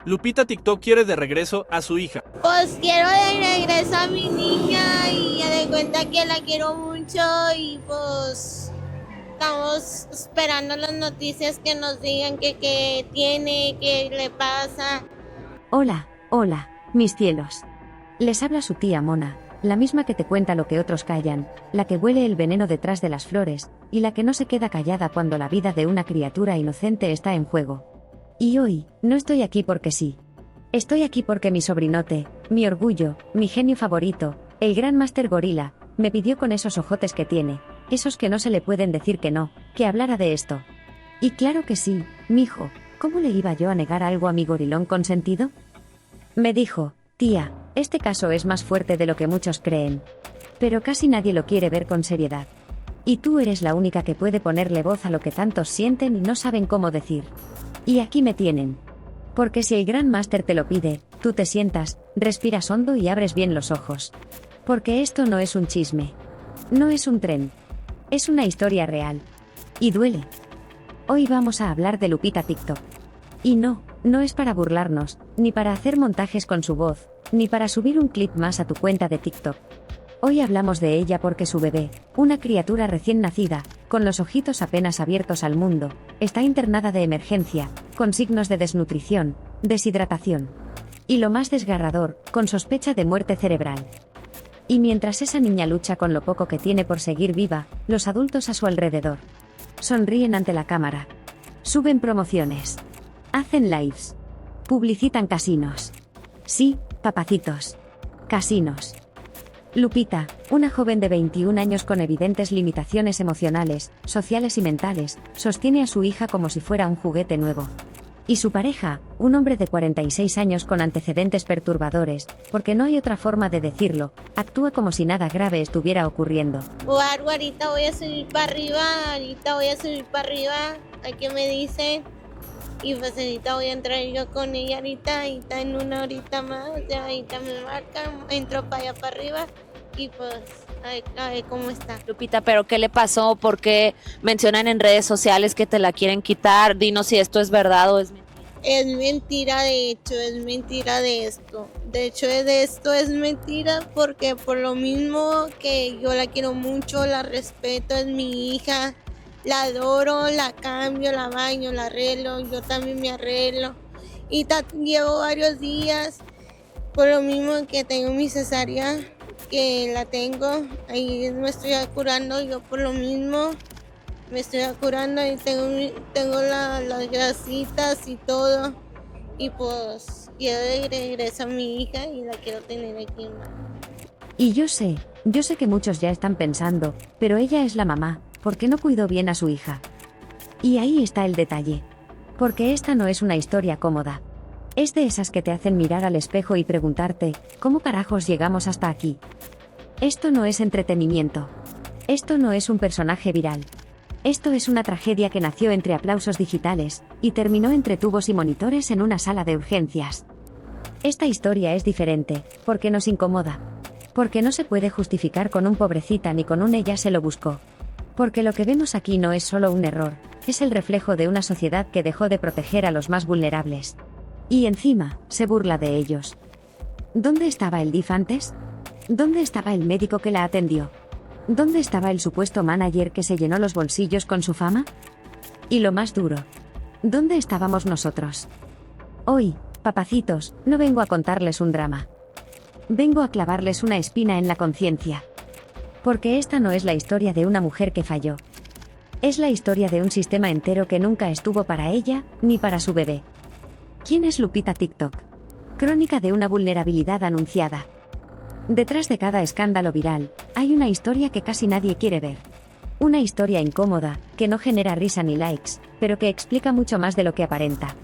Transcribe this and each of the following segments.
Lupita TikTok quiere de regreso a su hija. Pues quiero de regreso a mi niña y ya de cuenta que la quiero mucho y pues estamos esperando las noticias que nos digan qué tiene, qué le pasa. Hola, mis cielos. Les habla su tía Mona, la misma que te cuenta lo que otros callan, la que huele el veneno detrás de las flores, y la que no se queda callada cuando la vida de una criatura inocente está en juego. Y hoy, no estoy aquí porque sí. Estoy aquí porque mi sobrinote, mi orgullo, mi genio favorito, el gran Máster Gorila, me pidió con esos ojotes que tiene, esos que no se le pueden decir que no, que hablara de esto. Y claro que sí, mijo, ¿cómo le iba yo a negar algo a mi gorilón consentido? Me dijo, tía, este caso es más fuerte de lo que muchos creen. Pero casi nadie lo quiere ver con seriedad. Y tú eres la única que puede ponerle voz a lo que tantos sienten y no saben cómo decir. Y aquí me tienen. Porque si el gran máster te lo pide, tú te sientas, respiras hondo y abres bien los ojos. Porque esto no es un chisme. No es un tren. Es una historia real. Y duele. Hoy vamos a hablar de Lupita TikTok. Y no es para burlarnos, ni para hacer montajes con su voz, ni para subir un clip más a tu cuenta de TikTok. Hoy hablamos de ella porque su bebé, una criatura recién nacida, con los ojitos apenas abiertos al mundo, está internada de emergencia, con signos de desnutrición, deshidratación. Y lo más desgarrador, con sospecha de muerte cerebral. Y mientras esa niña lucha con lo poco que tiene por seguir viva, los adultos a su alrededor sonríen ante la cámara. Suben promociones. Hacen lives. Publicitan casinos. Sí, papacitos. Casinos. Lupita, una joven de 21 años con evidentes limitaciones emocionales, sociales y mentales, sostiene a su hija como si fuera un juguete nuevo. Y su pareja, un hombre de 46 años con antecedentes perturbadores, porque no hay otra forma de decirlo, actúa como si nada grave estuviera ocurriendo. Ahorita voy a subir para arriba, ¿a qué me dicen? Y pues ahorita voy a entrar yo con ella ahorita en una horita más, ya ahorita me marcan, entro para allá para arriba y pues a ver cómo está. Lupita, ¿pero qué le pasó? ¿Por qué mencionan en redes sociales que te la quieren quitar? Dinos si esto es verdad o es mentira. Es mentira, de hecho, es mentira de esto. De hecho, de esto es mentira porque por lo mismo que yo la quiero mucho, la respeto, es mi hija. La adoro, la cambio, la baño, la arreglo, yo también me arreglo. Y llevo varios días, por lo mismo que tengo mi cesárea, que la tengo, ahí me estoy curando, yo por lo mismo me estoy curando y tengo las grasitas y todo. Y pues quiero de regreso a mi hija y la quiero tener aquí más. Y yo sé que muchos ya están pensando, pero ella es la mamá, ¿por qué no cuidó bien a su hija? Y ahí está el detalle. Porque esta no es una historia cómoda. Es de esas que te hacen mirar al espejo y preguntarte, ¿cómo carajos llegamos hasta aquí? Esto no es entretenimiento. Esto no es un personaje viral. Esto es una tragedia que nació entre aplausos digitales, y terminó entre tubos y monitores en una sala de urgencias. Esta historia es diferente, porque nos incomoda. Porque no se puede justificar con un pobrecita ni con un ella se lo buscó. Porque lo que vemos aquí no es solo un error, es el reflejo de una sociedad que dejó de proteger a los más vulnerables. Y encima, se burla de ellos. ¿Dónde estaba el DIF antes? ¿Dónde estaba el médico que la atendió? ¿Dónde estaba el supuesto manager que se llenó los bolsillos con su fama? Y lo más duro, ¿dónde estábamos nosotros? Hoy, papacitos, no vengo a contarles un drama. Vengo a clavarles una espina en la conciencia. Porque esta no es la historia de una mujer que falló. Es la historia de un sistema entero que nunca estuvo para ella, ni para su bebé. ¿Quién es Lupita TikTok? Crónica de una vulnerabilidad anunciada. Detrás de cada escándalo viral, hay una historia que casi nadie quiere ver. Una historia incómoda, que no genera risa ni likes, pero que explica mucho más de lo que aparenta.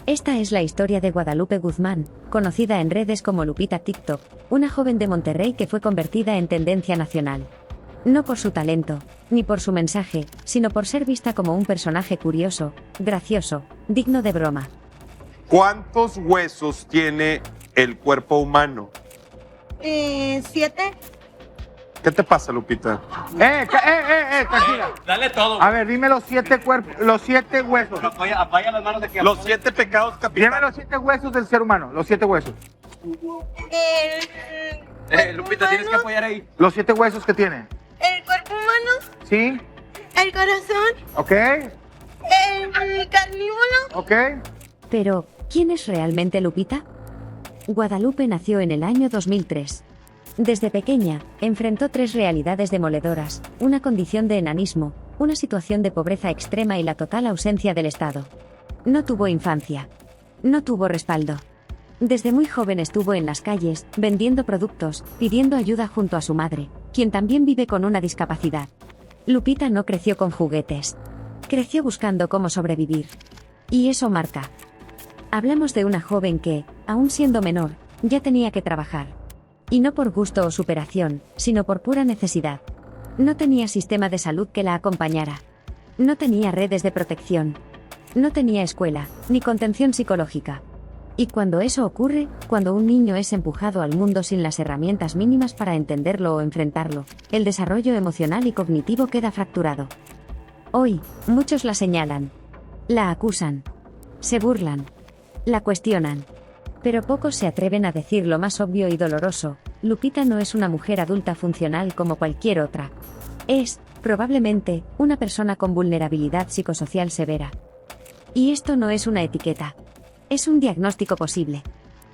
Esta es la historia de Guadalupe Guzmán, conocida en redes como Lupita TikTok, una joven de Monterrey que fue convertida en tendencia nacional. No por su talento, ni por su mensaje, sino por ser vista como un personaje curioso, gracioso, digno de broma. ¿Cuántos huesos tiene el cuerpo humano? 7. ¿Qué te pasa, Lupita? Tranquila. Dale todo. A ver, dime los 7 huesos. Apoya las manos de aquí. Los 7 pecados Dime capitales. los 7 huesos del ser humano, los 7 huesos. Lupita, tienes que apoyar ahí. Los 7 huesos que tiene. El cuerpo humano, ¿Sí? el corazón, ¿Ok? el carnívoro. ¿Ok? Pero, ¿quién es realmente Lupita? Guadalupe nació en el año 2003. Desde pequeña, enfrentó 3 realidades demoledoras: una condición de enanismo, una situación de pobreza extrema y la total ausencia del Estado. No tuvo infancia. No tuvo respaldo. Desde muy joven estuvo en las calles, vendiendo productos, pidiendo ayuda junto a su madre, quien también vive con una discapacidad. Lupita no creció con juguetes. Creció buscando cómo sobrevivir. Y eso marca. Hablamos de una joven que, aún siendo menor, ya tenía que trabajar. Y no por gusto o superación, sino por pura necesidad. No tenía sistema de salud que la acompañara. No tenía redes de protección. No tenía escuela, ni contención psicológica. Y cuando eso ocurre, cuando un niño es empujado al mundo sin las herramientas mínimas para entenderlo o enfrentarlo, el desarrollo emocional y cognitivo queda fracturado. Hoy, muchos la señalan. La acusan. Se burlan. La cuestionan. Pero pocos se atreven a decir lo más obvio y doloroso: Lupita no es una mujer adulta funcional como cualquier otra. Es, probablemente, una persona con vulnerabilidad psicosocial severa. Y esto no es una etiqueta. Es un diagnóstico posible.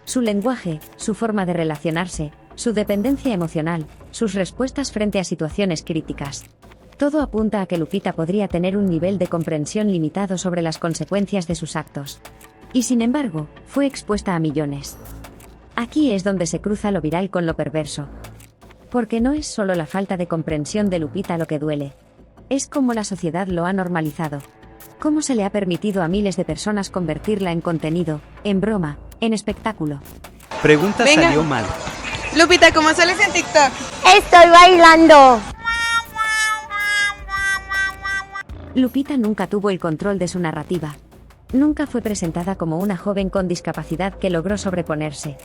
Su lenguaje, su forma de relacionarse, su dependencia emocional, sus respuestas frente a situaciones críticas. Todo apunta a que Lupita podría tener un nivel de comprensión limitado sobre las consecuencias de sus actos. Y sin embargo, fue expuesta a millones. Aquí es donde se cruza lo viral con lo perverso. Porque no es solo la falta de comprensión de Lupita lo que duele. Es cómo la sociedad lo ha normalizado. Cómo se le ha permitido a miles de personas convertirla en contenido, en broma, en espectáculo. Pregunta Venga. salió mal. Lupita, ¿cómo sales en TikTok? Estoy bailando. Lupita nunca tuvo el control de su narrativa. Nunca fue presentada como una joven con discapacidad que logró sobreponerse.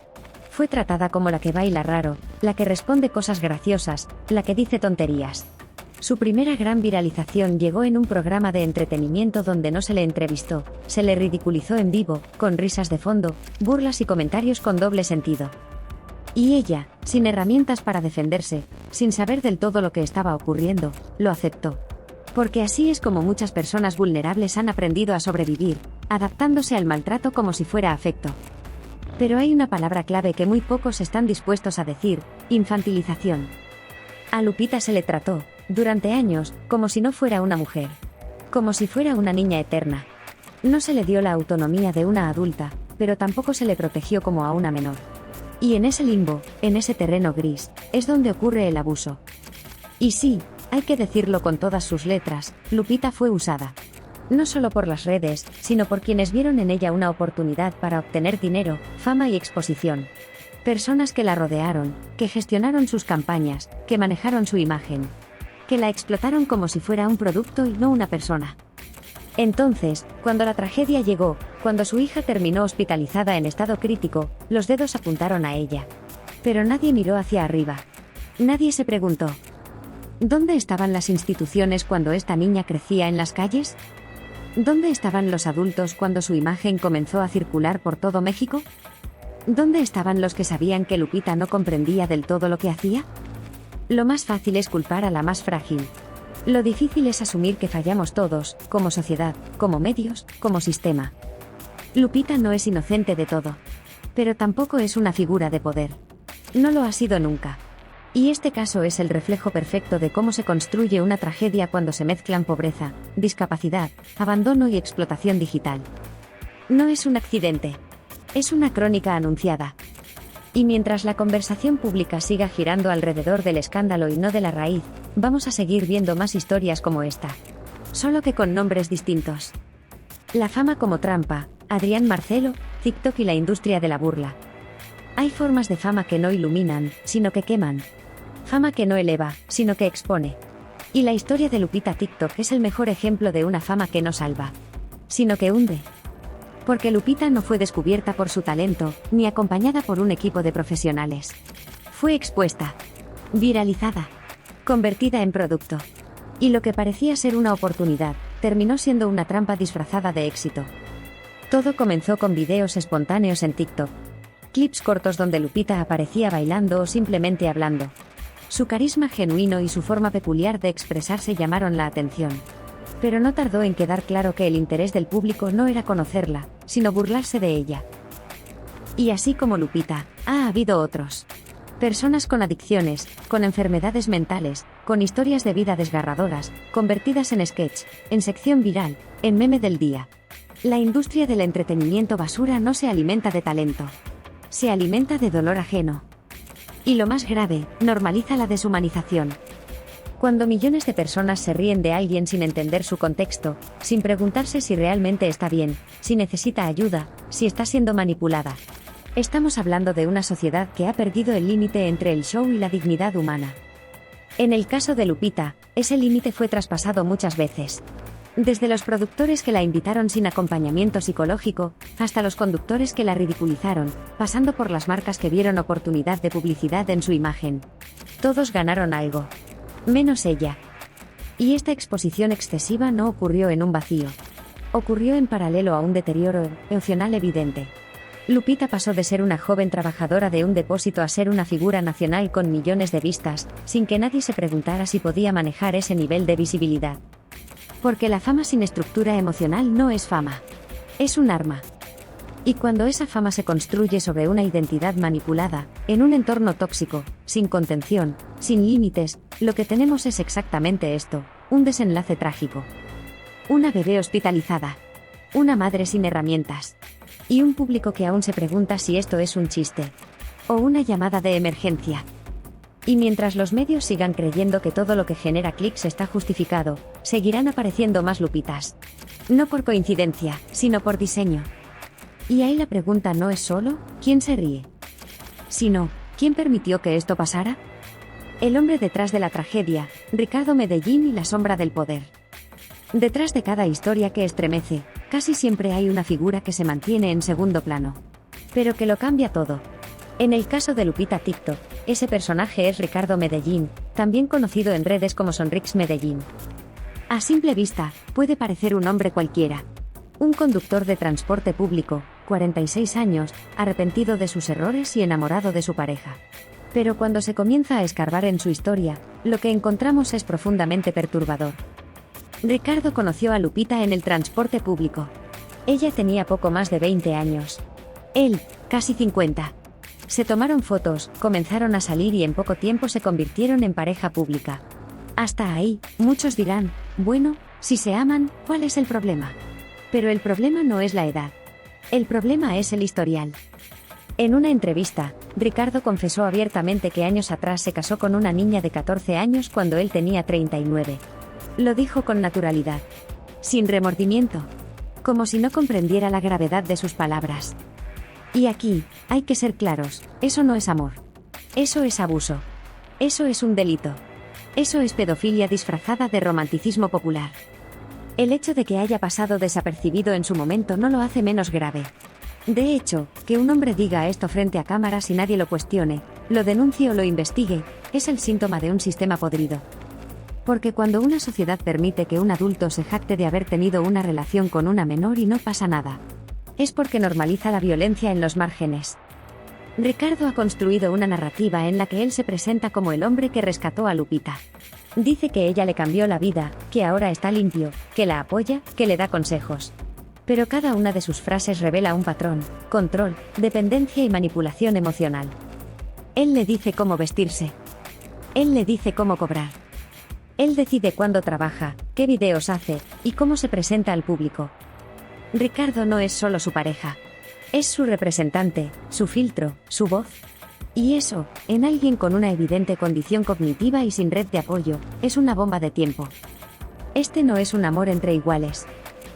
Fue tratada como la que baila raro, la que responde cosas graciosas, la que dice tonterías. Su primera gran viralización llegó en un programa de entretenimiento donde no se le entrevistó, se le ridiculizó en vivo, con risas de fondo, burlas y comentarios con doble sentido. Y ella, sin herramientas para defenderse, sin saber del todo lo que estaba ocurriendo, lo aceptó. Porque así es como muchas personas vulnerables han aprendido a sobrevivir, adaptándose al maltrato como si fuera afecto. Pero hay una palabra clave que muy pocos están dispuestos a decir: infantilización. A Lupita se le trató, durante años, como si no fuera una mujer. Como si fuera una niña eterna. No se le dio la autonomía de una adulta, pero tampoco se le protegió como a una menor. Y en ese limbo, en ese terreno gris, es donde ocurre el abuso. Y sí, hay que decirlo con todas sus letras, Lupita fue usada. No solo por las redes, sino por quienes vieron en ella una oportunidad para obtener dinero, fama y exposición. Personas que la rodearon, que gestionaron sus campañas, que manejaron su imagen. Que la explotaron como si fuera un producto y no una persona. Entonces, cuando la tragedia llegó, cuando su hija terminó hospitalizada en estado crítico, los dedos apuntaron a ella. Pero nadie miró hacia arriba. Nadie se preguntó: ¿dónde estaban las instituciones cuando esta niña crecía en las calles? ¿Dónde estaban los adultos cuando su imagen comenzó a circular por todo México? ¿Dónde estaban los que sabían que Lupita no comprendía del todo lo que hacía? Lo más fácil es culpar a la más frágil. Lo difícil es asumir que fallamos todos, como sociedad, como medios, como sistema. Lupita no es inocente de todo. Pero tampoco es una figura de poder. No lo ha sido nunca. Y este caso es el reflejo perfecto de cómo se construye una tragedia cuando se mezclan pobreza, discapacidad, abandono y explotación digital. No es un accidente. Es una crónica anunciada. Y mientras la conversación pública siga girando alrededor del escándalo y no de la raíz, vamos a seguir viendo más historias como esta. Solo que con nombres distintos. La fama como trampa, Adrián Marcelo, TikTok y la industria de la burla. Hay formas de fama que no iluminan, sino que queman. Fama que no eleva, sino que expone. Y la historia de Lupita TikTok es el mejor ejemplo de una fama que no salva, sino que hunde. Porque Lupita no fue descubierta por su talento, ni acompañada por un equipo de profesionales. Fue expuesta, viralizada, convertida en producto. Y lo que parecía ser una oportunidad, terminó siendo una trampa disfrazada de éxito. Todo comenzó con videos espontáneos en TikTok. Clips cortos donde Lupita aparecía bailando o simplemente hablando. Su carisma genuino y su forma peculiar de expresarse llamaron la atención. Pero no tardó en quedar claro que el interés del público no era conocerla, sino burlarse de ella. Y así como Lupita, ha habido otros. Personas con adicciones, con enfermedades mentales, con historias de vida desgarradoras, convertidas en sketch, en sección viral, en meme del día. La industria del entretenimiento basura no se alimenta de talento. Se alimenta de dolor ajeno. Y lo más grave, normaliza la deshumanización. Cuando millones de personas se ríen de alguien sin entender su contexto, sin preguntarse si realmente está bien, si necesita ayuda, si está siendo manipulada. Estamos hablando de una sociedad que ha perdido el límite entre el show y la dignidad humana. En el caso de Lupita, ese límite fue traspasado muchas veces. Desde los productores que la invitaron sin acompañamiento psicológico, hasta los conductores que la ridiculizaron, pasando por las marcas que vieron oportunidad de publicidad en su imagen. Todos ganaron algo. Menos ella. Y esta exposición excesiva no ocurrió en un vacío. Ocurrió en paralelo a un deterioro emocional evidente. Lupita pasó de ser una joven trabajadora de un depósito a ser una figura nacional con millones de vistas, sin que nadie se preguntara si podía manejar ese nivel de visibilidad. Porque la fama sin estructura emocional no es fama. Es un arma. Y cuando esa fama se construye sobre una identidad manipulada, en un entorno tóxico, sin contención, sin límites, lo que tenemos es exactamente esto, un desenlace trágico. Una bebé hospitalizada. Una madre sin herramientas. Y un público que aún se pregunta si esto es un chiste. O una llamada de emergencia. Y mientras los medios sigan creyendo que todo lo que genera clics está justificado, seguirán apareciendo más Lupitas. No por coincidencia, sino por diseño. Y ahí la pregunta no es solo, ¿quién se ríe? Sino, ¿quién permitió que esto pasara? El hombre detrás de la tragedia, Ricardo Medellín y la sombra del poder. Detrás de cada historia que estremece, casi siempre hay una figura que se mantiene en segundo plano. Pero que lo cambia todo. En el caso de Lupita TikTok, ese personaje es Ricardo Medellín, también conocido en redes como Sonrix Medellín. A simple vista, puede parecer un hombre cualquiera. Un conductor de transporte público, 46 años, arrepentido de sus errores y enamorado de su pareja. Pero cuando se comienza a escarbar en su historia, lo que encontramos es profundamente perturbador. Ricardo conoció a Lupita en el transporte público. Ella tenía poco más de 20 años. Él, casi 50. Se tomaron fotos, comenzaron a salir y en poco tiempo se convirtieron en pareja pública. Hasta ahí, muchos dirán, bueno, si se aman, ¿cuál es el problema? Pero el problema no es la edad. El problema es el historial. En una entrevista, Ricardo confesó abiertamente que años atrás se casó con una niña de 14 años cuando él tenía 39. Lo dijo con naturalidad. Sin remordimiento. Como si no comprendiera la gravedad de sus palabras. Y aquí, hay que ser claros, eso no es amor. Eso es abuso. Eso es un delito. Eso es pedofilia disfrazada de romanticismo popular. El hecho de que haya pasado desapercibido en su momento no lo hace menos grave. De hecho, que un hombre diga esto frente a cámaras y nadie lo cuestione, lo denuncie o lo investigue, es el síntoma de un sistema podrido. Porque cuando una sociedad permite que un adulto se jacte de haber tenido una relación con una menor y no pasa nada, es porque normaliza la violencia en los márgenes. Ricardo ha construido una narrativa en la que él se presenta como el hombre que rescató a Lupita. Dice que ella le cambió la vida, que ahora está limpio, que la apoya, que le da consejos. Pero cada una de sus frases revela un patrón: control, dependencia y manipulación emocional. Él le dice cómo vestirse. Él le dice cómo cobrar. Él decide cuándo trabaja, qué videos hace, y cómo se presenta al público. Ricardo no es solo su pareja. Es su representante, su filtro, su voz. Y eso, en alguien con una evidente condición cognitiva y sin red de apoyo, es una bomba de tiempo. Este no es un amor entre iguales.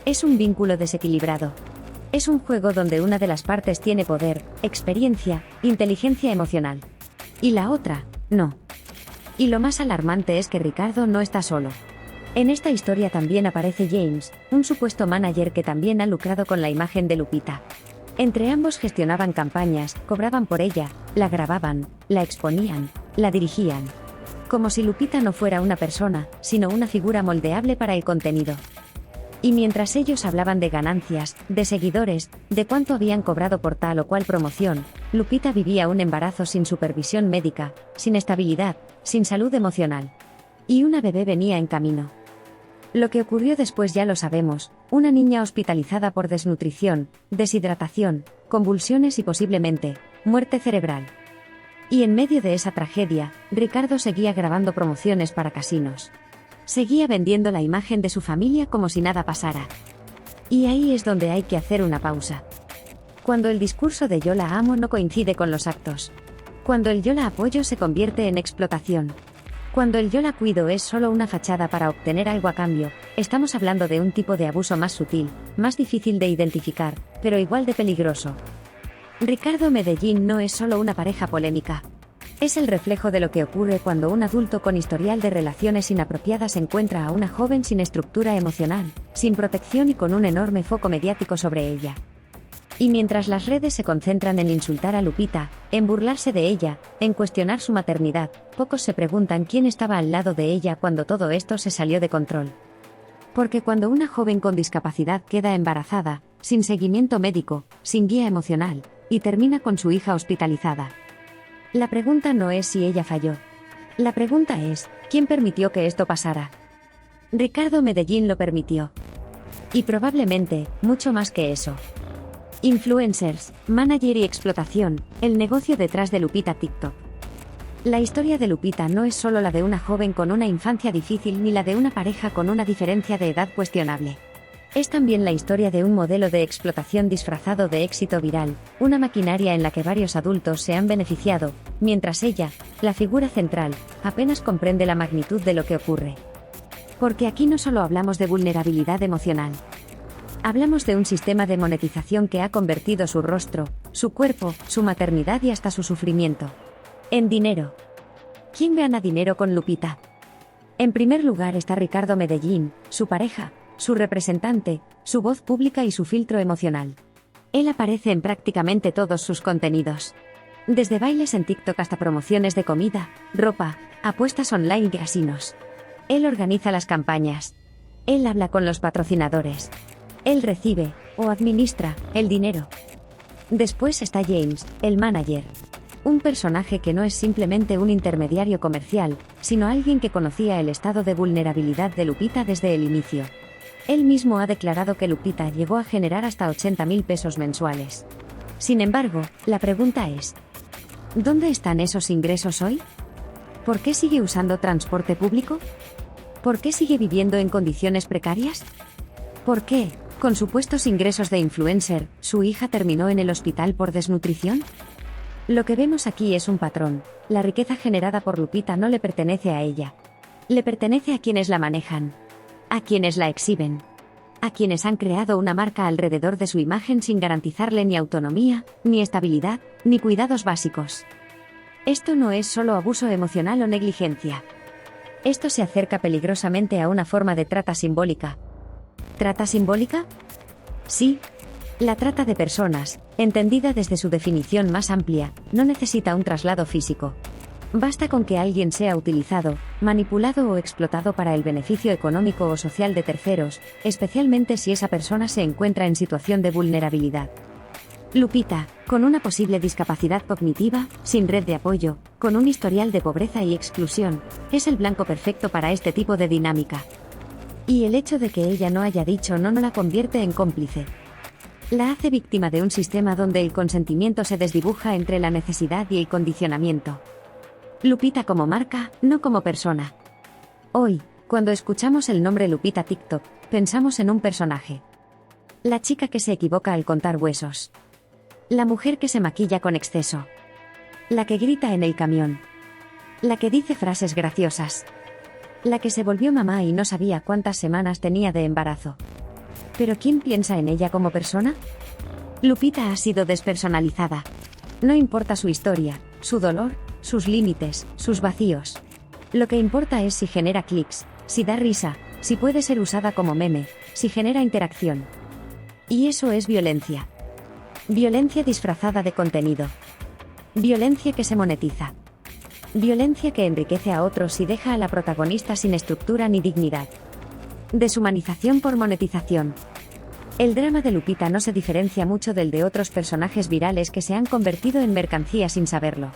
Es un vínculo desequilibrado. Es un juego donde una de las partes tiene poder, experiencia, inteligencia emocional. Y la otra, no. Y lo más alarmante es que Ricardo no está solo. En esta historia también aparece James, un supuesto manager que también ha lucrado con la imagen de Lupita. Entre ambos gestionaban campañas, cobraban por ella, la grababan, la exponían, la dirigían. como si Lupita no fuera una persona, sino una figura moldeable para el contenido. Y mientras ellos hablaban de ganancias, de seguidores, de cuánto habían cobrado por tal o cual promoción, Lupita vivía un embarazo sin supervisión médica, sin estabilidad, sin salud emocional. Y una bebé venía en camino. Lo que ocurrió después ya lo sabemos, una niña hospitalizada por desnutrición, deshidratación, convulsiones y posiblemente, muerte cerebral. Y en medio de esa tragedia, Ricardo seguía grabando promociones para casinos. Seguía vendiendo la imagen de su familia como si nada pasara. Y ahí es donde hay que hacer una pausa. Cuando el discurso de yo la amo no coincide con los actos. Cuando el yo la apoyo se convierte en explotación. Cuando el yo la cuido es solo una fachada para obtener algo a cambio, estamos hablando de un tipo de abuso más sutil, más difícil de identificar, pero igual de peligroso. Ricardo Medellín no es solo una pareja polémica. Es el reflejo de lo que ocurre cuando un adulto con historial de relaciones inapropiadas encuentra a una joven sin estructura emocional, sin protección y con un enorme foco mediático sobre ella. Y mientras las redes se concentran en insultar a Lupita, en burlarse de ella, en cuestionar su maternidad, pocos se preguntan quién estaba al lado de ella cuando todo esto se salió de control. Porque cuando una joven con discapacidad queda embarazada, sin seguimiento médico, sin guía emocional, y termina con su hija hospitalizada, la pregunta no es si ella falló. La pregunta es, ¿quién permitió que esto pasara? Ricardo Medellín lo permitió. Y probablemente, mucho más que eso. Influencers, manager y explotación, el negocio detrás de Lupita TikTok. La historia de Lupita no es solo la de una joven con una infancia difícil ni la de una pareja con una diferencia de edad cuestionable. Es también la historia de un modelo de explotación disfrazado de éxito viral, una maquinaria en la que varios adultos se han beneficiado, mientras ella, la figura central, apenas comprende la magnitud de lo que ocurre. Porque aquí no solo hablamos de vulnerabilidad emocional. Hablamos de un sistema de monetización que ha convertido su rostro, su cuerpo, su maternidad y hasta su sufrimiento en dinero. ¿Quién gana dinero con Lupita? En primer lugar está Ricardo Medellín, su pareja, su representante, su voz pública y su filtro emocional. Él aparece en prácticamente todos sus contenidos. Desde bailes en TikTok hasta promociones de comida, ropa, apuestas online y casinos. Él organiza las campañas. Él habla con los patrocinadores. Él recibe, o administra, el dinero. Después está James, el manager. Un personaje que no es simplemente un intermediario comercial, sino alguien que conocía el estado de vulnerabilidad de Lupita desde el inicio. Él mismo ha declarado que Lupita llegó a generar hasta 80.000 pesos mensuales. Sin embargo, la pregunta es, ¿dónde están esos ingresos hoy? ¿Por qué sigue usando transporte público? ¿Por qué sigue viviendo en condiciones precarias? ¿Por qué, con supuestos ingresos de influencer, su hija terminó en el hospital por desnutrición? Lo que vemos aquí es un patrón. La riqueza generada por Lupita no le pertenece a ella. Le pertenece a quienes la manejan. A quienes la exhiben. A quienes han creado una marca alrededor de su imagen sin garantizarle ni autonomía, ni estabilidad, ni cuidados básicos. Esto no es solo abuso emocional o negligencia. Esto se acerca peligrosamente a una forma de trata simbólica. ¿Trata simbólica? Sí. La trata de personas, entendida desde su definición más amplia, no necesita un traslado físico. Basta con que alguien sea utilizado, manipulado o explotado para el beneficio económico o social de terceros, especialmente si esa persona se encuentra en situación de vulnerabilidad. Lupita, con una posible discapacidad cognitiva, sin red de apoyo, con un historial de pobreza y exclusión, es el blanco perfecto para este tipo de dinámica. Y el hecho de que ella no haya dicho no la convierte en cómplice. La hace víctima de un sistema donde el consentimiento se desdibuja entre la necesidad y el condicionamiento. Lupita como marca, no como persona. Hoy, cuando escuchamos el nombre Lupita TikTok, pensamos en un personaje. La chica que se equivoca al contar huesos. La mujer que se maquilla con exceso. La que grita en el camión. La que dice frases graciosas. La que se volvió mamá y no sabía cuántas semanas tenía de embarazo. ¿Pero quién piensa en ella como persona? Lupita ha sido despersonalizada. No importa su historia, su dolor, sus límites, sus vacíos. Lo que importa es si genera clics, si da risa, si puede ser usada como meme, si genera interacción. Y eso es violencia. Violencia disfrazada de contenido. Violencia que se monetiza. Violencia que enriquece a otros y deja a la protagonista sin estructura ni dignidad. Deshumanización por monetización. El drama de Lupita no se diferencia mucho del de otros personajes virales que se han convertido en mercancía sin saberlo.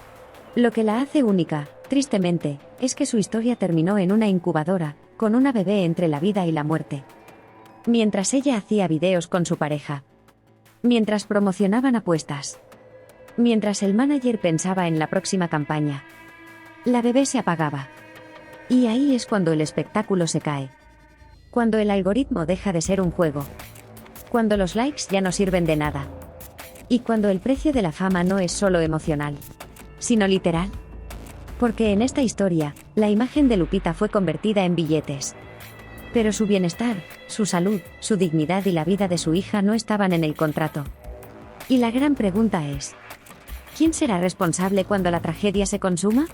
Lo que la hace única, tristemente, es que su historia terminó en una incubadora, con una bebé entre la vida y la muerte. Mientras ella hacía videos con su pareja. Mientras promocionaban apuestas. Mientras el manager pensaba en la próxima campaña. La bebé se apagaba. Y ahí es cuando el espectáculo se cae. Cuando el algoritmo deja de ser un juego. Cuando los likes ya no sirven de nada. Y cuando el precio de la fama no es solo emocional, sino literal. Porque en esta historia, la imagen de Lupita fue convertida en billetes. Pero su bienestar, su salud, su dignidad y la vida de su hija no estaban en el contrato. Y la gran pregunta es, ¿quién será responsable cuando la tragedia se consuma?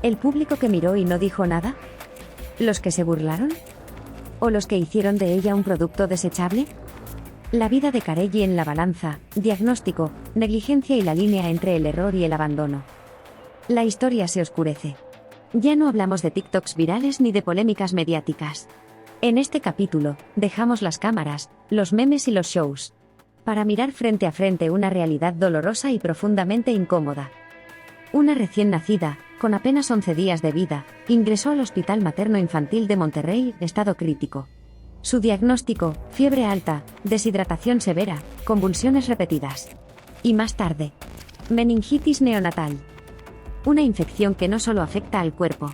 ¿El público que miró y no dijo nada? ¿Los que se burlaron? ¿O los que hicieron de ella un producto desechable? La vida de Carelli en la balanza, diagnóstico, negligencia y la línea entre el error y el abandono. La historia se oscurece. Ya no hablamos de TikToks virales ni de polémicas mediáticas. En este capítulo, dejamos las cámaras, los memes y los shows. Para mirar frente a frente una realidad dolorosa y profundamente incómoda. Una recién nacida, con apenas 11 días de vida, ingresó al Hospital Materno Infantil de Monterrey, estado crítico. Su diagnóstico, fiebre alta, deshidratación severa, convulsiones repetidas. Y más tarde, meningitis neonatal. Una infección que no solo afecta al cuerpo,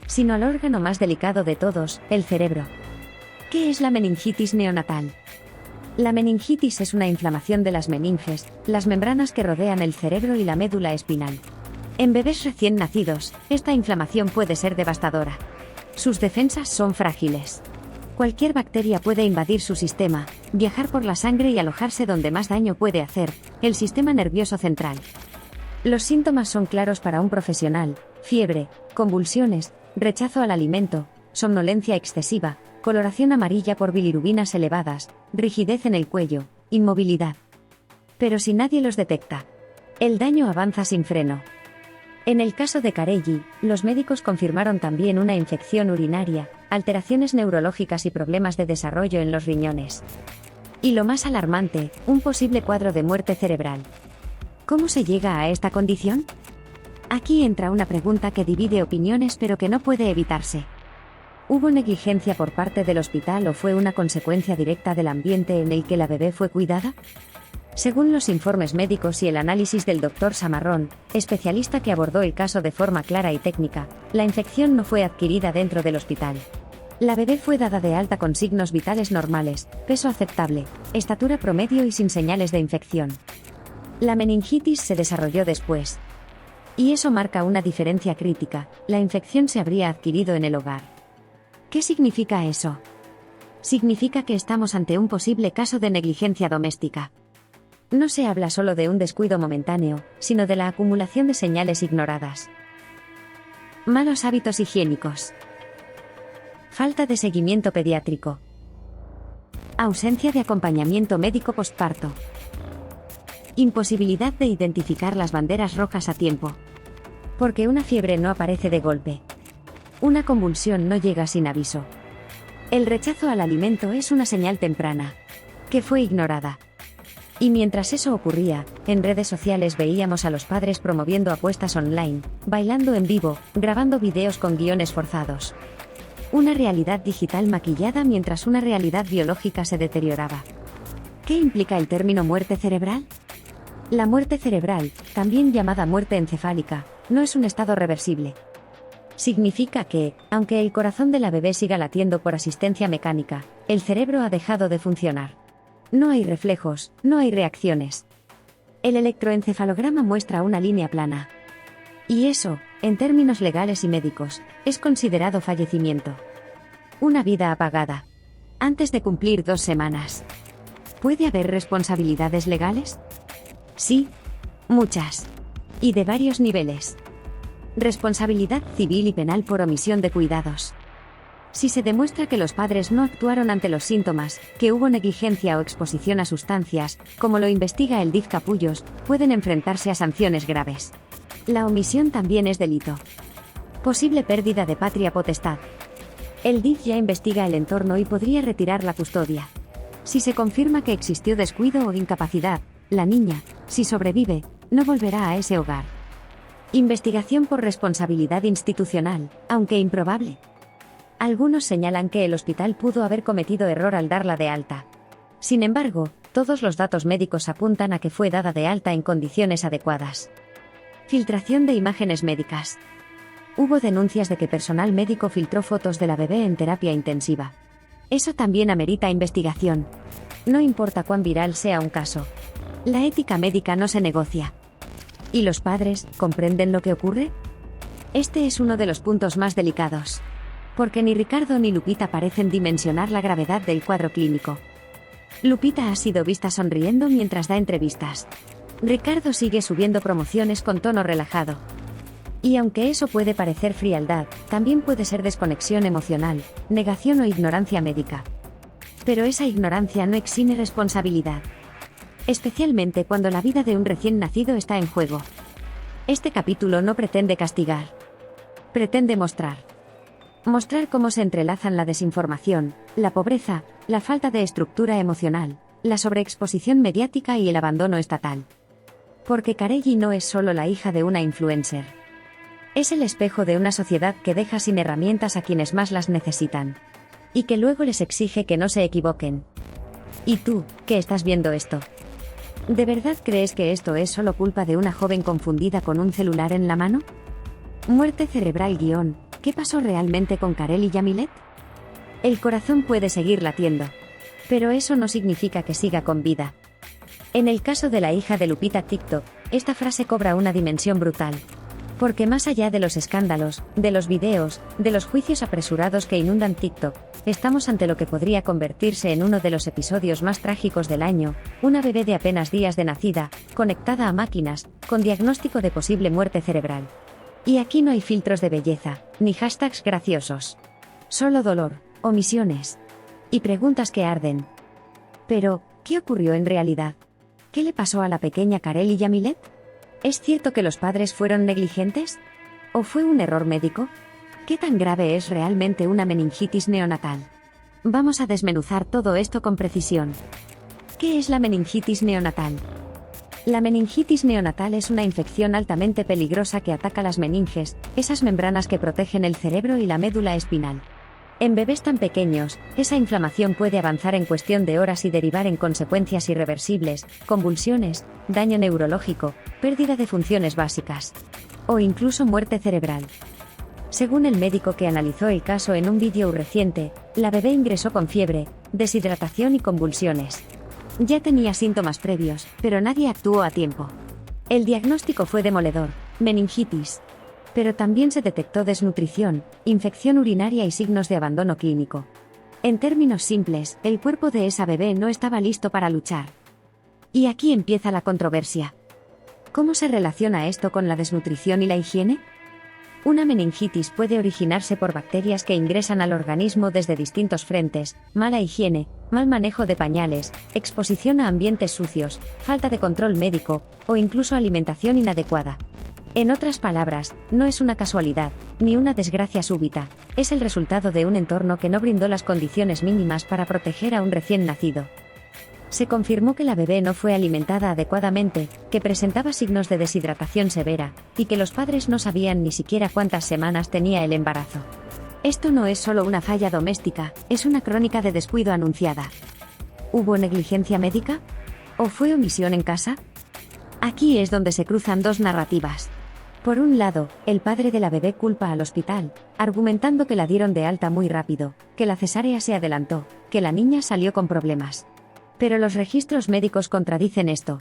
sino al órgano más delicado de todos, el cerebro. ¿Qué es la meningitis neonatal? La meningitis es una inflamación de las meninges, las membranas que rodean el cerebro y la médula espinal. En bebés recién nacidos, esta inflamación puede ser devastadora. Sus defensas son frágiles. Cualquier bacteria puede invadir su sistema, viajar por la sangre y alojarse donde más daño puede hacer, el sistema nervioso central. Los síntomas son claros para un profesional: fiebre, convulsiones, rechazo al alimento, somnolencia excesiva, coloración amarilla por bilirubinas elevadas, rigidez en el cuello, inmovilidad. Pero si nadie los detecta, el daño avanza sin freno. En el caso de Carelli, los médicos confirmaron también una infección urinaria, alteraciones neurológicas y problemas de desarrollo en los riñones. Y lo más alarmante, un posible cuadro de muerte cerebral. ¿Cómo se llega a esta condición? Aquí entra una pregunta que divide opiniones pero que no puede evitarse. ¿Hubo negligencia por parte del hospital o fue una consecuencia directa del ambiente en el que la bebé fue cuidada? Según los informes médicos y el análisis del Dr. Samarrón, especialista que abordó el caso de forma clara y técnica, la infección no fue adquirida dentro del hospital. La bebé fue dada de alta con signos vitales normales, peso aceptable, estatura promedio y sin señales de infección. La meningitis se desarrolló después. Y eso marca una diferencia crítica: la infección se habría adquirido en el hogar. ¿Qué significa eso? Significa que estamos ante un posible caso de negligencia doméstica. No se habla solo de un descuido momentáneo, sino de la acumulación de señales ignoradas. Malos hábitos higiénicos. Falta de seguimiento pediátrico. Ausencia de acompañamiento médico postparto. Imposibilidad de identificar las banderas rojas a tiempo. Porque una fiebre no aparece de golpe. Una convulsión no llega sin aviso. El rechazo al alimento es una señal temprana, que fue ignorada. Y mientras eso ocurría, en redes sociales veíamos a los padres promoviendo apuestas online, bailando en vivo, grabando videos con guiones forzados. Una realidad digital maquillada mientras una realidad biológica se deterioraba. ¿Qué implica el término muerte cerebral? La muerte cerebral, también llamada muerte encefálica, no es un estado reversible. Significa que, aunque el corazón de la bebé siga latiendo por asistencia mecánica, el cerebro ha dejado de funcionar. No hay reflejos, no hay reacciones. El electroencefalograma muestra una línea plana. Y eso, en términos legales y médicos, es considerado fallecimiento. Una vida apagada. Antes de cumplir 2 semanas. ¿Puede haber responsabilidades legales? Sí, muchas. Y de varios niveles. Responsabilidad civil y penal por omisión de cuidados. Si se demuestra que los padres no actuaron ante los síntomas, que hubo negligencia o exposición a sustancias, como lo investiga el DIF Capullos, pueden enfrentarse a sanciones graves. La omisión también es delito. Posible pérdida de patria potestad. El DIF ya investiga el entorno y podría retirar la custodia. Si se confirma que existió descuido o incapacidad, la niña, si sobrevive, no volverá a ese hogar. Investigación por responsabilidad institucional, aunque improbable. Algunos señalan que el hospital pudo haber cometido error al darla de alta. Sin embargo, todos los datos médicos apuntan a que fue dada de alta en condiciones adecuadas. Filtración de imágenes médicas. Hubo denuncias de que personal médico filtró fotos de la bebé en terapia intensiva. Eso también amerita investigación. No importa cuán viral sea un caso. La ética médica no se negocia. ¿Y los padres comprenden lo que ocurre? Este es uno de los puntos más delicados. Porque ni Ricardo ni Lupita parecen dimensionar la gravedad del cuadro clínico. Lupita ha sido vista sonriendo mientras da entrevistas. Ricardo sigue subiendo promociones con tono relajado. Y aunque eso puede parecer frialdad, también puede ser desconexión emocional, negación o ignorancia médica. Pero esa ignorancia no exime responsabilidad. Especialmente cuando la vida de un recién nacido está en juego. Este capítulo no pretende castigar. Pretende mostrar. Mostrar cómo se entrelazan la desinformación, la pobreza, la falta de estructura emocional, la sobreexposición mediática y el abandono estatal. Porque Carelli no es solo la hija de una influencer. Es el espejo de una sociedad que deja sin herramientas a quienes más las necesitan. Y que luego les exige que no se equivoquen. ¿Y tú, que estás viendo esto? ¿De verdad crees que esto es solo culpa de una joven confundida con un celular en la mano? Muerte cerebral _ ¿qué pasó realmente con Carelli Yamilet? El corazón puede seguir latiendo. Pero eso no significa que siga con vida. En el caso de la hija de Lupita TikTok, esta frase cobra una dimensión brutal. Porque más allá de los escándalos, de los videos, de los juicios apresurados que inundan TikTok, estamos ante lo que podría convertirse en uno de los episodios más trágicos del año, una bebé de apenas días de nacida, conectada a máquinas, con diagnóstico de posible muerte cerebral. Y aquí no hay filtros de belleza, ni hashtags graciosos. Solo dolor, omisiones. Y preguntas que arden. Pero, ¿qué ocurrió en realidad? ¿Qué le pasó a la pequeña Carelli Yamilet? ¿Es cierto que los padres fueron negligentes? ¿O fue un error médico? ¿Qué tan grave es realmente una meningitis neonatal? Vamos a desmenuzar todo esto con precisión. ¿Qué es la meningitis neonatal? La meningitis neonatal es una infección altamente peligrosa que ataca las meninges, esas membranas que protegen el cerebro y la médula espinal. En bebés tan pequeños, esa inflamación puede avanzar en cuestión de horas y derivar en consecuencias irreversibles, convulsiones, daño neurológico, pérdida de funciones básicas. O incluso muerte cerebral. Según el médico que analizó el caso en un vídeo reciente, la bebé ingresó con fiebre, deshidratación y convulsiones. Ya tenía síntomas previos, pero nadie actuó a tiempo. El diagnóstico fue demoledor: meningitis. Pero también se detectó desnutrición, infección urinaria y signos de abandono clínico. En términos simples, el cuerpo de esa bebé no estaba listo para luchar. Y aquí empieza la controversia. ¿Cómo se relaciona esto con la desnutrición y la higiene? Una meningitis puede originarse por bacterias que ingresan al organismo desde distintos frentes: mala higiene, mal manejo de pañales, exposición a ambientes sucios, falta de control médico, o incluso alimentación inadecuada. En otras palabras, no es una casualidad, ni una desgracia súbita, es el resultado de un entorno que no brindó las condiciones mínimas para proteger a un recién nacido. Se confirmó que la bebé no fue alimentada adecuadamente, que presentaba signos de deshidratación severa, y que los padres no sabían ni siquiera cuántas semanas tenía el embarazo. Esto no es solo una falla doméstica, es una crónica de descuido anunciada. ¿Hubo negligencia médica? ¿O fue omisión en casa? Aquí es donde se cruzan dos narrativas. Por un lado, el padre de la bebé culpa al hospital, argumentando que la dieron de alta muy rápido, que la cesárea se adelantó, que la niña salió con problemas. Pero los registros médicos contradicen esto.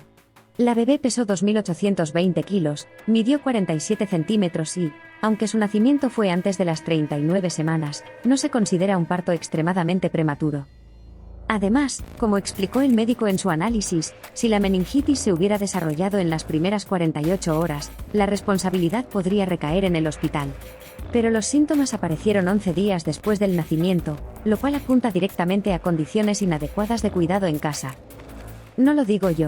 La bebé pesó 2.820 kilos, midió 47 centímetros y, aunque su nacimiento fue antes de las 39 semanas, no se considera un parto extremadamente prematuro. Además, como explicó el médico en su análisis, si la meningitis se hubiera desarrollado en las primeras 48 horas, la responsabilidad podría recaer en el hospital. Pero los síntomas aparecieron 11 días después del nacimiento, lo cual apunta directamente a condiciones inadecuadas de cuidado en casa. No lo digo yo.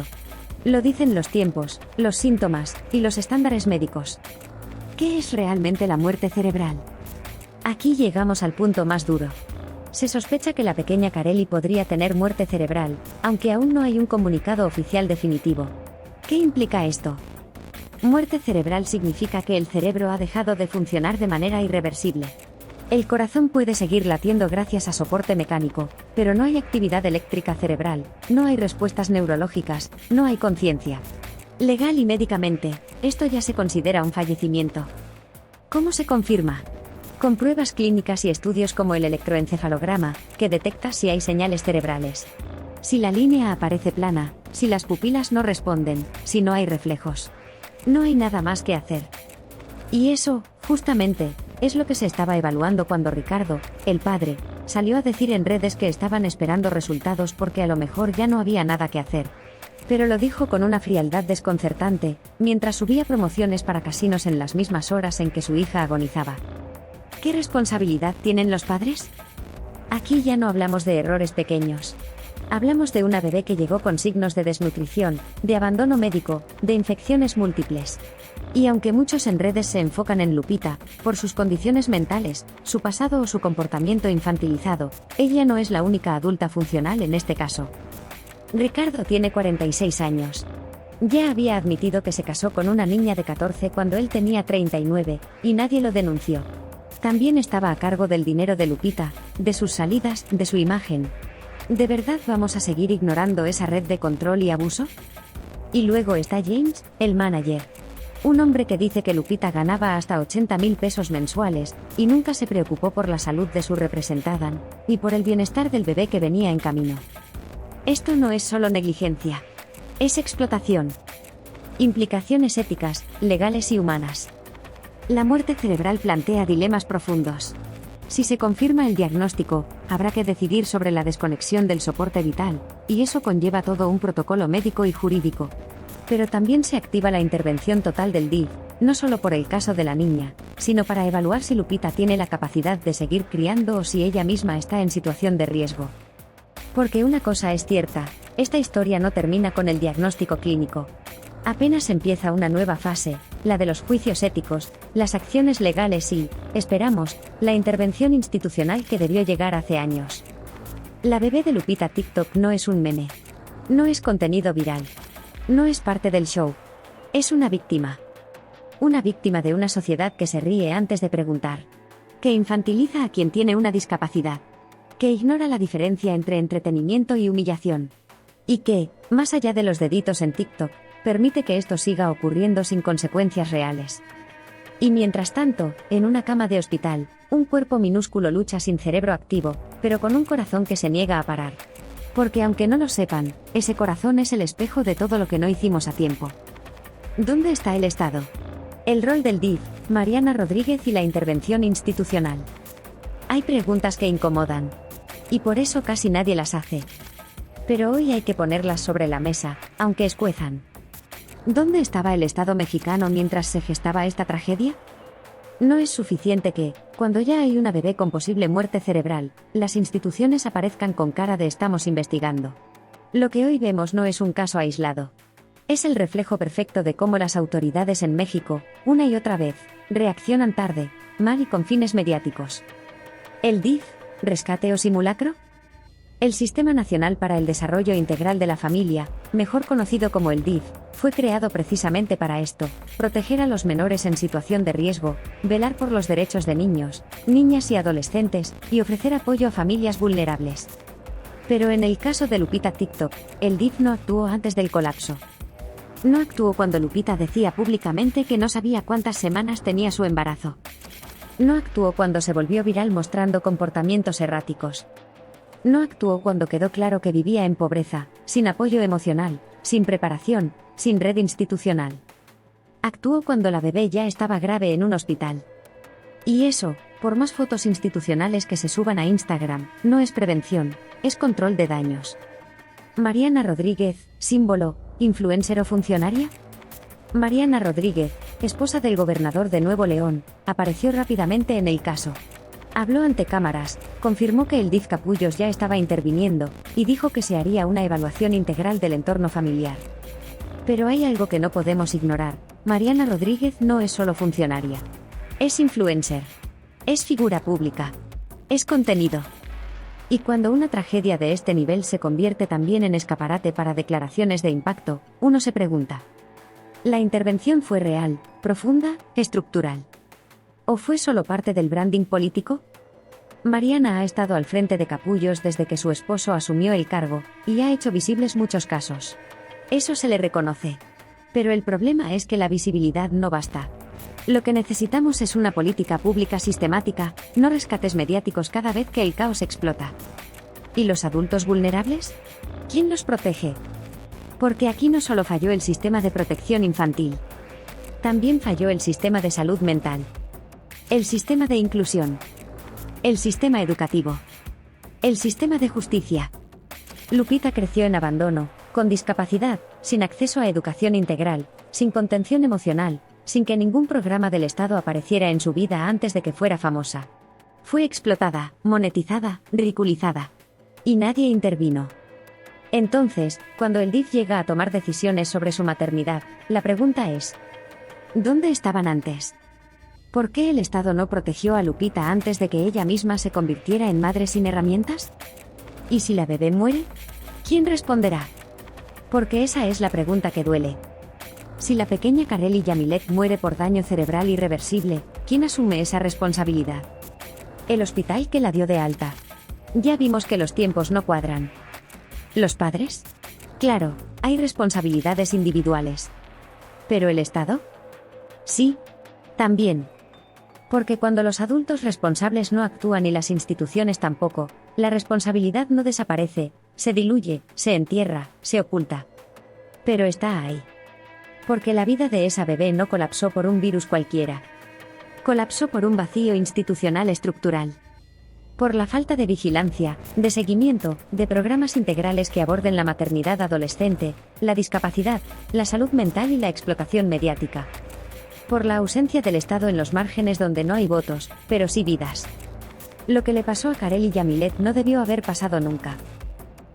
Lo dicen los tiempos, los síntomas y los estándares médicos. ¿Qué es realmente la muerte cerebral? Aquí llegamos al punto más duro. Se sospecha que la pequeña Kareli podría tener muerte cerebral, aunque aún no hay un comunicado oficial definitivo. ¿Qué implica esto? Muerte cerebral significa que el cerebro ha dejado de funcionar de manera irreversible. El corazón puede seguir latiendo gracias a soporte mecánico, pero no hay actividad eléctrica cerebral, no hay respuestas neurológicas, no hay conciencia. Legal y médicamente, esto ya se considera un fallecimiento. ¿Cómo se confirma? Con pruebas clínicas y estudios como el electroencefalograma, que detecta si hay señales cerebrales. Si la línea aparece plana, si las pupilas no responden, si no hay reflejos. No hay nada más que hacer. Y eso, justamente, es lo que se estaba evaluando cuando Ricardo, el padre, salió a decir en redes que estaban esperando resultados porque a lo mejor ya no había nada que hacer. Pero lo dijo con una frialdad desconcertante, mientras subía promociones para casinos en las mismas horas en que su hija agonizaba. ¿Qué responsabilidad tienen los padres? Aquí ya no hablamos de errores pequeños. Hablamos de una bebé que llegó con signos de desnutrición, de abandono médico, de infecciones múltiples. Y aunque muchos en redes se enfocan en Lupita, por sus condiciones mentales, su pasado o su comportamiento infantilizado, ella no es la única adulta funcional en este caso. Ricardo tiene 46 años. Ya había admitido que se casó con una niña de 14 cuando él tenía 39, y nadie lo denunció. También estaba a cargo del dinero de Lupita, de sus salidas, de su imagen. ¿De verdad vamos a seguir ignorando esa red de control y abuso? Y luego está James, el manager. Un hombre que dice que Lupita ganaba hasta 80.000 pesos mensuales, y nunca se preocupó por la salud de su representada, ni por el bienestar del bebé que venía en camino. Esto no es solo negligencia. Es explotación. Implicaciones éticas, legales y humanas. La muerte cerebral plantea dilemas profundos. Si se confirma el diagnóstico, habrá que decidir sobre la desconexión del soporte vital, y eso conlleva todo un protocolo médico y jurídico. Pero también se activa la intervención total del DIF, no solo por el caso de la niña, sino para evaluar si Lupita tiene la capacidad de seguir criando o si ella misma está en situación de riesgo. Porque una cosa es cierta, esta historia no termina con el diagnóstico clínico. Apenas empieza una nueva fase, la de los juicios éticos, las acciones legales y, esperamos, la intervención institucional que debió llegar hace años. La bebé de Lupita TikTok no es un meme. No es contenido viral. No es parte del show. Es una víctima. Una víctima de una sociedad que se ríe antes de preguntar. Que infantiliza a quien tiene una discapacidad. Que ignora la diferencia entre entretenimiento y humillación. Y que, más allá de los deditos en TikTok, permite que esto siga ocurriendo sin consecuencias reales. Y mientras tanto, en una cama de hospital, un cuerpo minúsculo lucha sin cerebro activo, pero con un corazón que se niega a parar. Porque aunque no lo sepan, ese corazón es el espejo de todo lo que no hicimos a tiempo. ¿Dónde está el Estado? El rol del DIF, Mariana Rodríguez y la intervención institucional. Hay preguntas que incomodan. Y por eso casi nadie las hace. Pero hoy hay que ponerlas sobre la mesa, aunque escuezan. ¿Dónde estaba el Estado mexicano mientras se gestaba esta tragedia? No es suficiente que, cuando ya hay una bebé con posible muerte cerebral, las instituciones aparezcan con cara de estamos investigando. Lo que hoy vemos no es un caso aislado. Es el reflejo perfecto de cómo las autoridades en México, una y otra vez, reaccionan tarde, mal y con fines mediáticos. ¿El DIF, rescate o simulacro? El Sistema Nacional para el Desarrollo Integral de la Familia, mejor conocido como el DIF, fue creado precisamente para esto: proteger a los menores en situación de riesgo, velar por los derechos de niños, niñas y adolescentes, y ofrecer apoyo a familias vulnerables. Pero en el caso de Lupita TikTok, el DIF no actuó antes del colapso. No actuó cuando Lupita decía públicamente que no sabía cuántas semanas tenía su embarazo. No actuó cuando se volvió viral mostrando comportamientos erráticos. No actuó cuando quedó claro que vivía en pobreza, sin apoyo emocional, sin preparación, sin red institucional. Actuó cuando la bebé ya estaba grave en un hospital. Y eso, por más fotos institucionales que se suban a Instagram, no es prevención, es control de daños. Mariana Rodríguez, símbolo, influencer o funcionaria. Mariana Rodríguez, esposa del gobernador de Nuevo León, apareció rápidamente en el caso. Habló ante cámaras, confirmó que el DIF Capullos ya estaba interviniendo, y dijo que se haría una evaluación integral del entorno familiar. Pero hay algo que no podemos ignorar. Mariana Rodríguez no es solo funcionaria. Es influencer. Es figura pública. Es contenido. Y cuando una tragedia de este nivel se convierte también en escaparate para declaraciones de impacto, uno se pregunta: ¿la intervención fue real, profunda, estructural? ¿O fue solo parte del branding político? Mariana ha estado al frente de Capullos desde que su esposo asumió el cargo, y ha hecho visibles muchos casos. Eso se le reconoce. Pero el problema es que la visibilidad no basta. Lo que necesitamos es una política pública sistemática, no rescates mediáticos cada vez que el caos explota. ¿Y los adultos vulnerables? ¿Quién los protege? Porque aquí no solo falló el sistema de protección infantil. También falló el sistema de salud mental. El sistema de inclusión. El sistema educativo. El sistema de justicia. Lupita creció en abandono, con discapacidad, sin acceso a educación integral, sin contención emocional, sin que ningún programa del Estado apareciera en su vida antes de que fuera famosa. Fue explotada, monetizada, ridiculizada. Y nadie intervino. Entonces, cuando el DIF llega a tomar decisiones sobre su maternidad, la pregunta es: ¿dónde estaban antes? ¿Por qué el Estado no protegió a Lupita antes de que ella misma se convirtiera en madre sin herramientas? ¿Y si la bebé muere? ¿Quién responderá? Porque esa es la pregunta que duele. Si la pequeña Kareli Yamilet muere por daño cerebral irreversible, ¿quién asume esa responsabilidad? ¿El hospital que la dio de alta? Ya vimos que los tiempos no cuadran. ¿Los padres? Claro, hay responsabilidades individuales. ¿Pero el Estado? Sí, también. Porque cuando los adultos responsables no actúan y las instituciones tampoco, la responsabilidad no desaparece, se diluye, se entierra, se oculta. Pero está ahí. Porque la vida de esa bebé no colapsó por un virus cualquiera. Colapsó por un vacío institucional estructural. Por la falta de vigilancia, de seguimiento, de programas integrales que aborden la maternidad adolescente, la discapacidad, la salud mental y la explotación mediática. Por la ausencia del Estado en los márgenes donde no hay votos, pero sí vidas. Lo que le pasó a Kareli Yamilet no debió haber pasado nunca.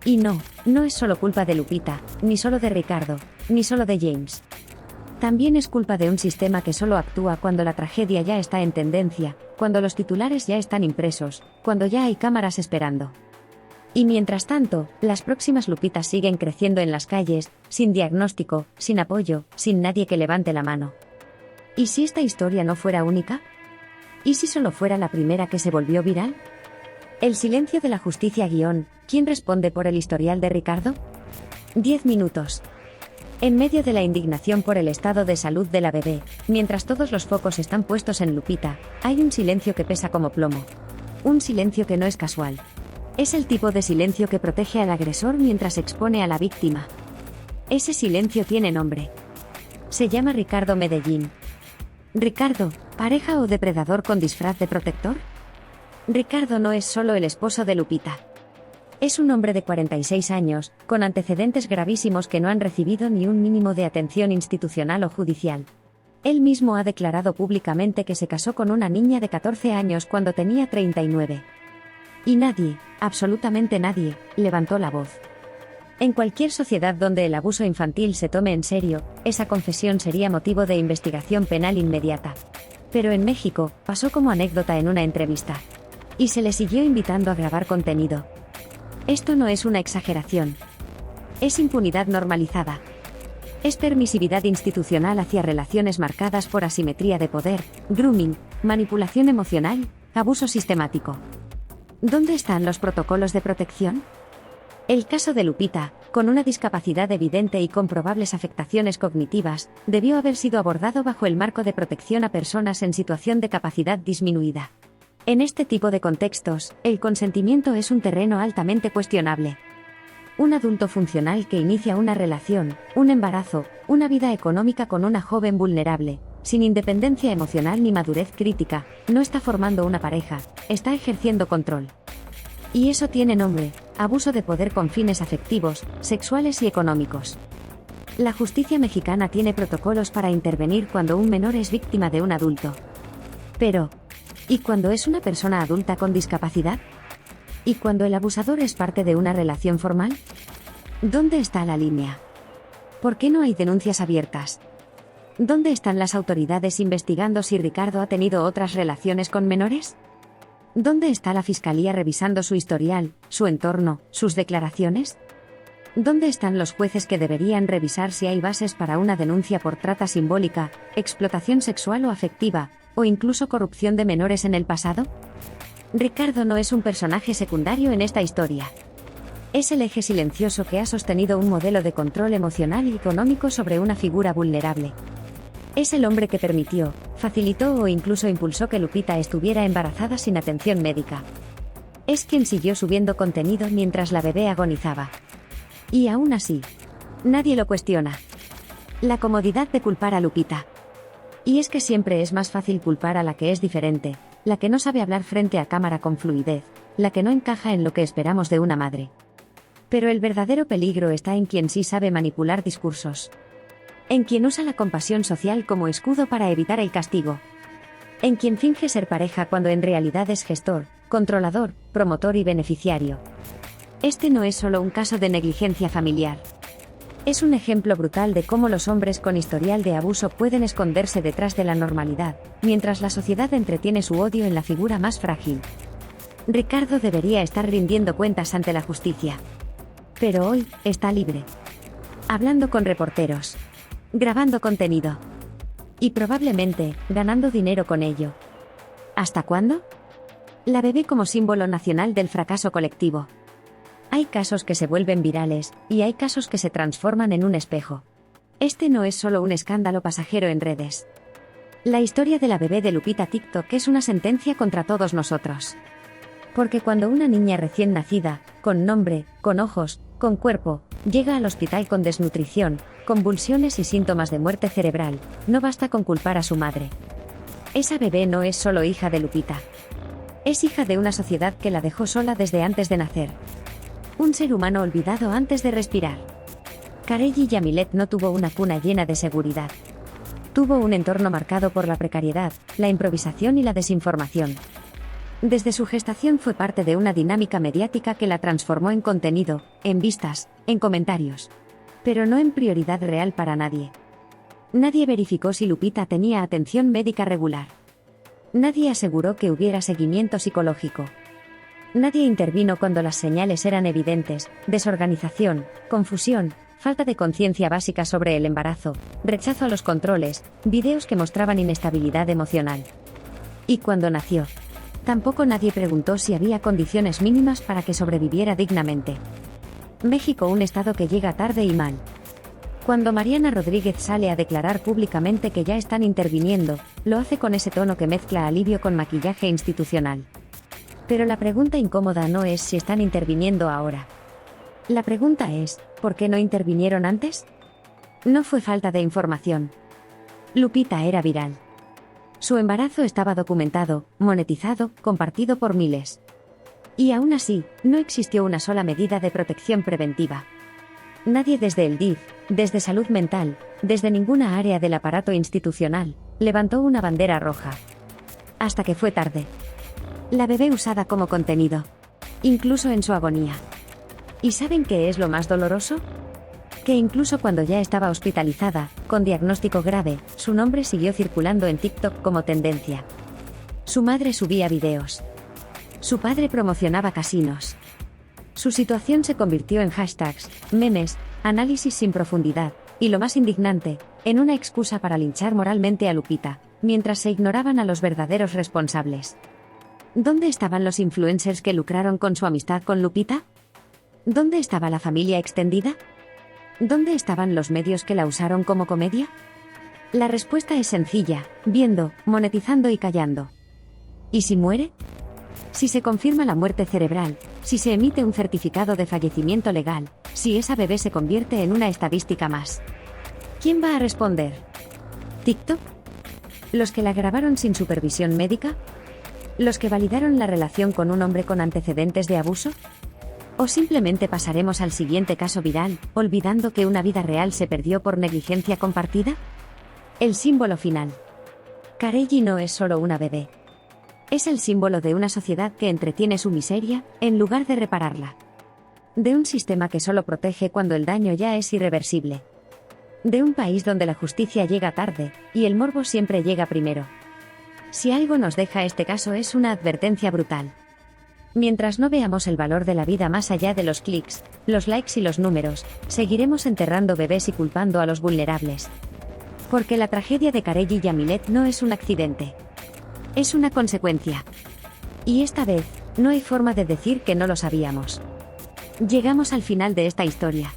Y no es solo culpa de Lupita, ni solo de Ricardo, ni solo de James. También es culpa de un sistema que solo actúa cuando la tragedia ya está en tendencia, cuando los titulares ya están impresos, cuando ya hay cámaras esperando. Y mientras tanto, las próximas Lupitas siguen creciendo en las calles, sin diagnóstico, sin apoyo, sin nadie que levante la mano. ¿Y si esta historia no fuera única? ¿Y si solo fuera la primera que se volvió viral? El silencio de la justicia – ¿quién responde por el historial de Ricardo? 10 minutos. En medio de la indignación por el estado de salud de la bebé, mientras todos los focos están puestos en Lupita, hay un silencio que pesa como plomo. Un silencio que no es casual. Es el tipo de silencio que protege al agresor mientras expone a la víctima. Ese silencio tiene nombre. Se llama Ricardo Medellín. Ricardo, ¿pareja o depredador con disfraz de protector? Ricardo no es solo el esposo de Lupita. Es un hombre de 46 años, con antecedentes gravísimos que no han recibido ni un mínimo de atención institucional o judicial. Él mismo ha declarado públicamente que se casó con una niña de 14 años cuando tenía 39. Y nadie, absolutamente nadie, levantó la voz. En cualquier sociedad donde el abuso infantil se tome en serio, esa confesión sería motivo de investigación penal inmediata. Pero en México, pasó como anécdota en una entrevista. Y se le siguió invitando a grabar contenido. Esto no es una exageración. Es impunidad normalizada. Es permisividad institucional hacia relaciones marcadas por asimetría de poder, grooming, manipulación emocional, abuso sistemático. ¿Dónde están los protocolos de protección? El caso de Lupita, con una discapacidad evidente y con probables afectaciones cognitivas, debió haber sido abordado bajo el marco de protección a personas en situación de capacidad disminuida. En este tipo de contextos, el consentimiento es un terreno altamente cuestionable. Un adulto funcional que inicia una relación, un embarazo, una vida económica con una joven vulnerable, sin independencia emocional ni madurez crítica, no está formando una pareja, está ejerciendo control. Y eso tiene nombre: abuso de poder con fines afectivos, sexuales y económicos. La justicia mexicana tiene protocolos para intervenir cuando un menor es víctima de un adulto. Pero, ¿y cuando es una persona adulta con discapacidad? ¿Y cuando el abusador es parte de una relación formal? ¿Dónde está la línea? ¿Por qué no hay denuncias abiertas? ¿Dónde están las autoridades investigando si Ricardo ha tenido otras relaciones con menores? ¿Dónde está la fiscalía revisando su historial, su entorno, sus declaraciones? ¿Dónde están los jueces que deberían revisar si hay bases para una denuncia por trata simbólica, explotación sexual o afectiva, o incluso corrupción de menores en el pasado? Ricardo no es un personaje secundario en esta historia. Es el eje silencioso que ha sostenido un modelo de control emocional y económico sobre una figura vulnerable. Es el hombre que permitió, facilitó o incluso impulsó que Lupita estuviera embarazada sin atención médica. Es quien siguió subiendo contenido mientras la bebé agonizaba. Y aún así, nadie lo cuestiona. La comodidad de culpar a Lupita. Y es que siempre es más fácil culpar a la que es diferente, la que no sabe hablar frente a cámara con fluidez, la que no encaja en lo que esperamos de una madre. Pero el verdadero peligro está en quien sí sabe manipular discursos. En quien usa la compasión social como escudo para evitar el castigo. En quien finge ser pareja cuando en realidad es gestor, controlador, promotor y beneficiario. Este no es solo un caso de negligencia familiar. Es un ejemplo brutal de cómo los hombres con historial de abuso pueden esconderse detrás de la normalidad, mientras la sociedad entretiene su odio en la figura más frágil. Ricardo debería estar rindiendo cuentas ante la justicia. Pero hoy, está libre. Hablando con reporteros. Grabando contenido. Y probablemente, ganando dinero con ello. ¿Hasta cuándo? La bebé como símbolo nacional del fracaso colectivo. Hay casos que se vuelven virales, y hay casos que se transforman en un espejo. Este no es solo un escándalo pasajero en redes. La historia de la bebé de Lupita TikTok es una sentencia contra todos nosotros. Porque cuando una niña recién nacida, con nombre, con ojos, con cuerpo, llega al hospital con desnutrición, convulsiones y síntomas de muerte cerebral, no basta con culpar a su madre. Esa bebé no es solo hija de Lupita. Es hija de una sociedad que la dejó sola desde antes de nacer. Un ser humano olvidado antes de respirar. Kareli Yamilet no tuvo una cuna llena de seguridad. Tuvo un entorno marcado por la precariedad, la improvisación y la desinformación. Desde su gestación fue parte de una dinámica mediática que la transformó en contenido, en vistas, en comentarios. Pero no en prioridad real para nadie. Nadie verificó si Lupita tenía atención médica regular. Nadie aseguró que hubiera seguimiento psicológico. Nadie intervino cuando las señales eran evidentes: desorganización, confusión, falta de conciencia básica sobre el embarazo, rechazo a los controles, videos que mostraban inestabilidad emocional. Y cuando nació, tampoco nadie preguntó si había condiciones mínimas para que sobreviviera dignamente. México, un estado que llega tarde y mal. Cuando Mariana Rodríguez sale a declarar públicamente que ya están interviniendo, lo hace con ese tono que mezcla alivio con maquillaje institucional. Pero la pregunta incómoda no es si están interviniendo ahora. La pregunta es, ¿por qué no intervinieron antes? No fue falta de información. Lupita era viral. Su embarazo estaba documentado, monetizado, compartido por miles. Y aún así, no existió una sola medida de protección preventiva. Nadie desde el DIF, desde salud mental, desde ninguna área del aparato institucional, levantó una bandera roja. Hasta que fue tarde. La bebé usada como contenido. Incluso en su agonía. ¿Y saben qué es lo más doloroso? Que incluso cuando ya estaba hospitalizada, con diagnóstico grave, su nombre siguió circulando en TikTok como tendencia. Su madre subía videos. Su padre promocionaba casinos. Su situación se convirtió en hashtags, memes, análisis sin profundidad, y lo más indignante, en una excusa para linchar moralmente a Lupita, mientras se ignoraban a los verdaderos responsables. ¿Dónde estaban los influencers que lucraron con su amistad con Lupita? ¿Dónde estaba la familia extendida? ¿Dónde estaban los medios que la usaron como comedia? La respuesta es sencilla: viendo, monetizando y callando. ¿Y si muere? Si se confirma la muerte cerebral, si se emite un certificado de fallecimiento legal, si esa bebé se convierte en una estadística más. ¿Quién va a responder? ¿TikTok? ¿Los que la grabaron sin supervisión médica? ¿Los que validaron la relación con un hombre con antecedentes de abuso? ¿O simplemente pasaremos al siguiente caso viral, olvidando que una vida real se perdió por negligencia compartida? El símbolo final. Kareli no es solo una bebé. Es el símbolo de una sociedad que entretiene su miseria, en lugar de repararla. De un sistema que solo protege cuando el daño ya es irreversible. De un país donde la justicia llega tarde, y el morbo siempre llega primero. Si algo nos deja este caso es una advertencia brutal. Mientras no veamos el valor de la vida más allá de los clics, los likes y los números, seguiremos enterrando bebés y culpando a los vulnerables. Porque la tragedia de Karely Yamilet no es un accidente. Es una consecuencia. Y esta vez, no hay forma de decir que no lo sabíamos. Llegamos al final de esta historia.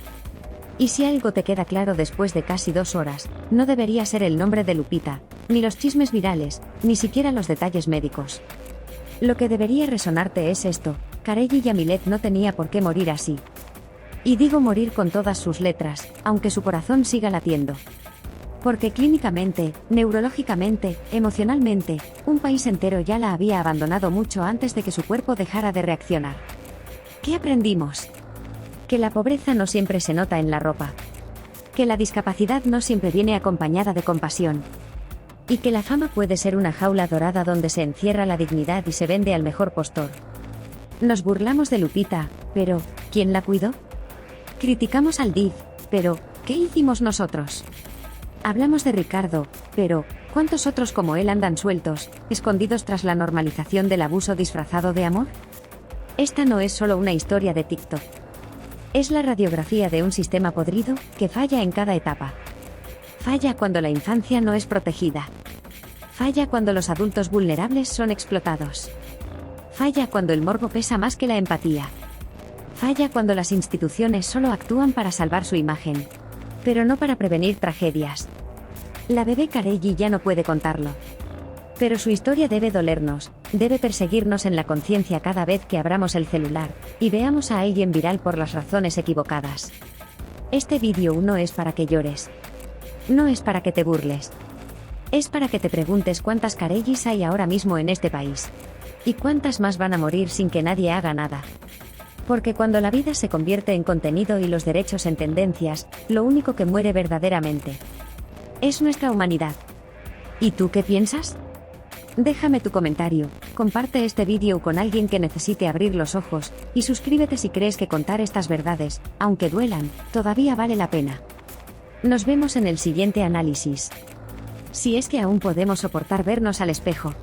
Y si algo te queda claro después de casi 2 horas, no debería ser el nombre de Lupita, ni los chismes virales, ni siquiera los detalles médicos. Lo que debería resonarte es esto: Karely Yamilet no tenía por qué morir así. Y digo morir con todas sus letras, aunque su corazón siga latiendo. Porque clínicamente, neurológicamente, emocionalmente, un país entero ya la había abandonado mucho antes de que su cuerpo dejara de reaccionar. ¿Qué aprendimos? Que la pobreza no siempre se nota en la ropa. Que la discapacidad no siempre viene acompañada de compasión. Y que la fama puede ser una jaula dorada donde se encierra la dignidad y se vende al mejor postor. Nos burlamos de Lupita, pero ¿quién la cuidó? Criticamos al DIF, pero ¿qué hicimos nosotros? Hablamos de Ricardo, pero ¿cuántos otros como él andan sueltos, escondidos tras la normalización del abuso disfrazado de amor? Esta no es solo una historia de TikTok. Es la radiografía de un sistema podrido que falla en cada etapa. Falla cuando la infancia no es protegida. Falla cuando los adultos vulnerables son explotados. Falla cuando el morbo pesa más que la empatía. Falla cuando las instituciones solo actúan para salvar su imagen, pero no para prevenir tragedias. La bebé Karely ya no puede contarlo. Pero su historia debe dolernos, debe perseguirnos en la conciencia cada vez que abramos el celular y veamos a alguien viral por las razones equivocadas. Este vídeo no es para que llores. No es para que te burles. Es para que te preguntes cuántas Karelys hay ahora mismo en este país. Y cuántas más van a morir sin que nadie haga nada. Porque cuando la vida se convierte en contenido y los derechos en tendencias, lo único que muere verdaderamente es nuestra humanidad. ¿Y tú qué piensas? Déjame tu comentario, comparte este vídeo con alguien que necesite abrir los ojos, y suscríbete si crees que contar estas verdades, aunque duelan, todavía vale la pena. Nos vemos en el siguiente análisis. Si es que aún podemos soportar vernos al espejo.